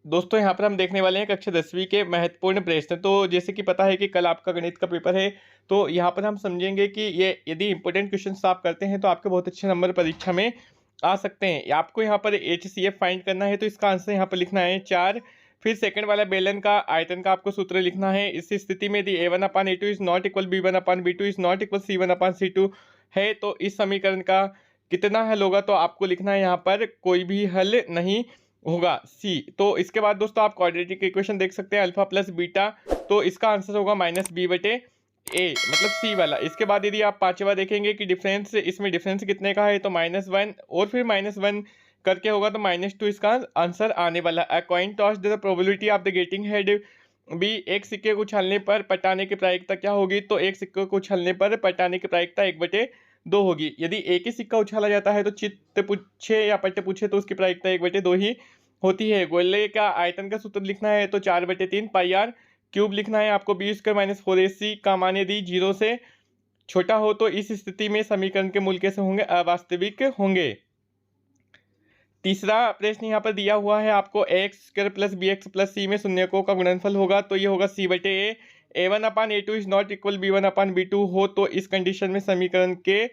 दोस्तों यहाँ पर हम देखने वाले हैं कक्षा 10वीं के महत्वपूर्ण प्रश्न। तो जैसे कि पता है कि कल आपका गणित का पेपर है, तो यहाँ पर हम समझेंगे कि ये यदि इंपॉर्टेंट क्वेश्चंस आप करते हैं तो आपके बहुत अच्छे नंबर परीक्षा में आ सकते हैं। आपको यहाँ पर HCF फाइंड करना है, तो इसका आंसर यहाँ पर लिखना है 4। फिर सेकंड वाला बेलन का आयतन का आपको सूत्र लिखना है। इस स्थिति में यदि A1/A2 is not equal B1/B2 is not equal C1/C2 है, तो इस समीकरण का कितना हल होगा, तो आपको लिखना है यहाँ पर कोई भी हल नहीं होगा, सी। तो इसके बाद दोस्तों आप क्वाड्रेटिक इक्वेशन देख सकते हैं अल्फा प्लस बीटा, तो इसका आंसर होगा -B/A, मतलब सी वाला। इसके बाद यदि आप पांचवा देखेंगे कि डिफरेंस, इसमें डिफरेंस कितने का है, तो -1 और फिर -1 करके होगा तो -2 इसका आंसर आने वाला। A coin toss the probability of the getting head be, एक सिक्के को उछालने पर पलटाने की प्रायिकता क्या होगी, तो एक सिक्के को उछालने पर पलटाने की प्रायिकता 1/2 होगी। यदि एक ही सिक्का उछाला जाता है तो चित्त पूछे या पट्टे पूछे तो उसकी प्रायिकता 1/2 ही होती है। गोले का आयतन का सूत्र लिखना है, तो 4/3 पाई आर क्यूब लिखना है आपको। B² - 4AC का मान यदि 0 से छोटा हो तो इस स्थिति में समीकरण के मूल कैसे होंगे, अवास्तविक होंगे। तीसरा प्रश्न यहाँ पर दिया हुआ है आपको A² + BX + C में शून्यकों का गुणनफल होगा, तो ये होगा C/A। A1/A2 is not equal B1/B2 हो, तो इस कंडीशन में समीकरण के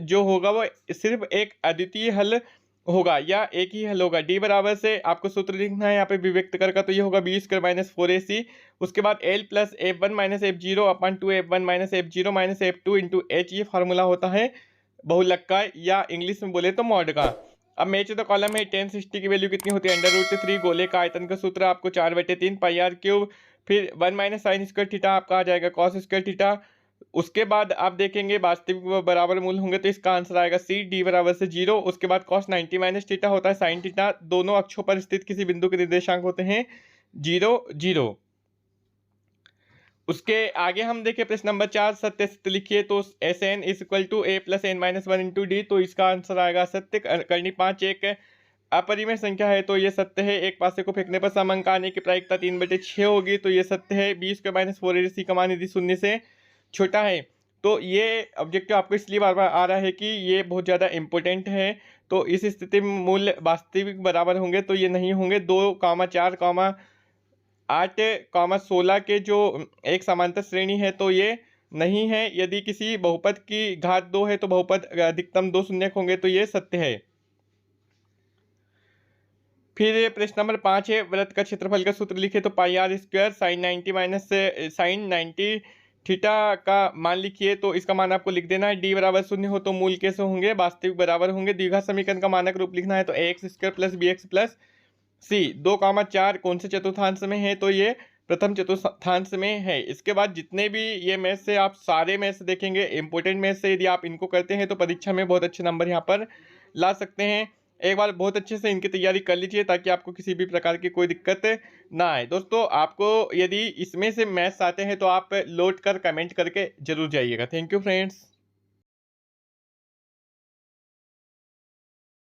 जो होगा वो सिर्फ एक अद्वितीय हल होगा या एक ही हल होगा। D बराबर से आपको सूत्र लिखना है यहाँ पे विभक्त कर का, तो ये होगा B² - 4AC। उसके बाद L + F1 - F0/2 F1 - F0 - F2 × H, ये फार्मूला होता है बहुलक का या इंग्लिश में बोले तो मॉड का। अब मैच द कॉलम है, tan 60 की वैल्यू कितनी होती है, √3। गोले का आयतन का सूत्र आपको 4/3 पाई आर क्यूब, फिर 1 - sin² थीटा आपका आ जाएगा cos² थीटा। उसके बाद आप देखेंगे वास्तविक व बराबर मूल होंगे, तो इसका आंसर आएगा C। D बराबर से 0। उसके बाद cos 90 - थीटा होता है sin थीटा। दोनों अक्षों पर स्थित किसी बिंदु के निर्देशांक होते हैं 0, 0। उसके आगे हम देखें प्रश्न नंबर 4, सत्य सत्य लिखिए, तो Sn = A + n - 1 × D, तो इसका आंसर आएगा सत्य। करनी 5 एक अपरिमेय संख्या है, तो ये सत्य है। एक पासे को फेंकने पर सम अंक आने की प्रायिकता 3/6 होगी, तो ये सत्य है। B² - 4AC का मान यदि 0 से छोटा है, तो ये ऑब्जेक्टिव आपको इसलिए बार बार आ रहा है कि ये बहुत ज़्यादा इंपॉर्टेंट है। तो इस स्थिति में मूल्य वास्तविक बराबर होंगे, तो ये नहीं होंगे। 2, 4, 8, 16 के जो एक समांतर श्रेणी है, तो ये नहीं है। यदि किसी बहुपद की घात 2 है, तो बहुपद अधिकतम 2 शून्यक होंगे, तो ये सत्य है। फिर प्रश्न नंबर 5 है, वृत्त का क्षेत्रफल का सूत्र लिखे, तो πr² sin 90 थीटा का मान लिखिए, तो इसका मान आपको लिख देना है। D बराबर 0 हो तो मूल कैसे होंगे, वास्तविक बराबर होंगे। द्विघात समीकरण का मानक रूप लिखना है, तो ax² + bx + C। 2, 4 कौन से चतुर्थांश में है, तो ये प्रथम चतुर्थांश में है। इसके बाद जितने भी ये मैथ से आप सारे मैथ देखेंगे, इंपॉर्टेंट मैथ से यदि आप इनको करते हैं तो परीक्षा में बहुत अच्छे नंबर यहाँ पर ला सकते हैं। एक बार बहुत अच्छे से इनकी तैयारी कर लीजिए ताकि आपको किसी भी प्रकार की कोई दिक्कत ना आए। दोस्तों आपको यदि इसमें से मैथ्स आते हैं तो आप लौट कर कमेंट करके जरूर जाइएगा। Thank you friends.